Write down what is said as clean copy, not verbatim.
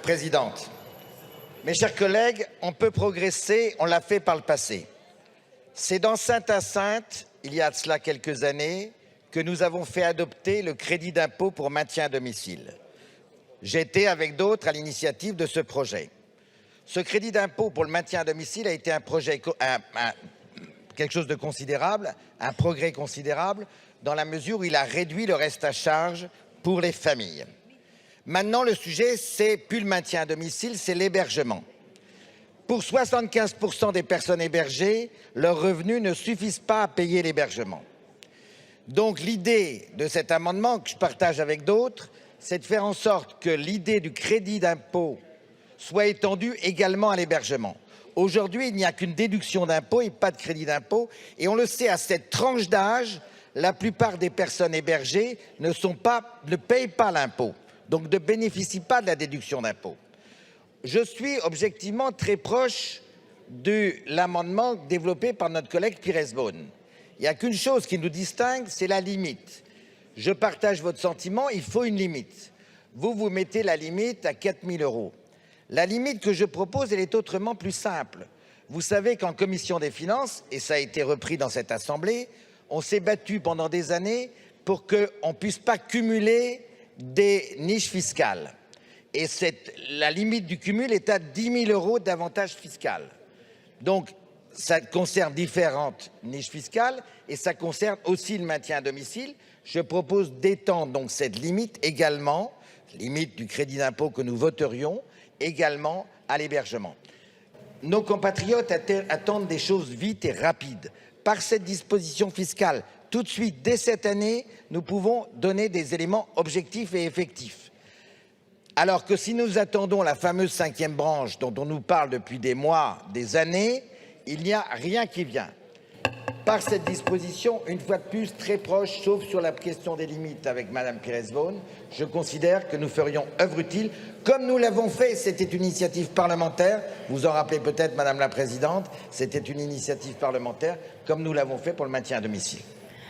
Présidente. Mes chers collègues, on peut progresser, on l'a fait par le passé. C'est dans Saint-Hyacinthe, il y a de cela quelques années, que nous avons fait adopter le crédit d'impôt pour maintien à domicile. J'étais avec d'autres à l'initiative de ce projet. Ce crédit d'impôt pour le maintien à domicile a été un projet, quelque chose de considérable, un progrès considérable, dans la mesure où il a réduit le reste à charge pour les familles. Maintenant, le sujet, c'est plus le maintien à domicile, c'est l'hébergement. Pour 75% des personnes hébergées, leurs revenus ne suffisent pas à payer l'hébergement. Donc l'idée de cet amendement, que je partage avec d'autres, c'est de faire en sorte que l'idée du crédit d'impôt soit étendue également à l'hébergement. Aujourd'hui, il n'y a qu'une déduction d'impôt et pas de crédit d'impôt. Et on le sait, à cette tranche d'âge, la plupart des personnes hébergées ne payent pas l'impôt, donc ne bénéficient pas de la déduction d'impôt. Je suis objectivement très proche de l'amendement développé par notre collègue Pires Beaune. Il n'y a qu'une chose qui nous distingue, c'est la limite. Je partage votre sentiment, il faut une limite. Vous mettez la limite à 4 000 €. La limite que je propose, elle est autrement plus simple. Vous savez qu'en commission des finances, et ça a été repris dans cette assemblée, on s'est battu pendant des années pour qu'on ne puisse pas cumuler des niches fiscales. Et la limite du cumul est à 10 000 € d'avantage fiscal. Donc, ça concerne différentes niches fiscales et ça concerne aussi le maintien à domicile. Je propose d'étendre donc cette limite également, limite du crédit d'impôt que nous voterions, également à l'hébergement. Nos compatriotes attendent des choses vite et rapides. Par cette disposition fiscale, tout de suite, dès cette année, nous pouvons donner des éléments objectifs et effectifs. Alors que si nous attendons la fameuse 5e branche dont on nous parle depuis des mois, des années, il n'y a rien qui vient. Par cette disposition, une fois de plus, très proche, sauf sur la question des limites avec Mme Pires Beaune, je considère que nous ferions œuvre utile, comme nous l'avons fait, c'était une initiative parlementaire, vous en rappelez peut-être Madame la Présidente, c'était une initiative parlementaire, comme nous l'avons fait pour le maintien à domicile.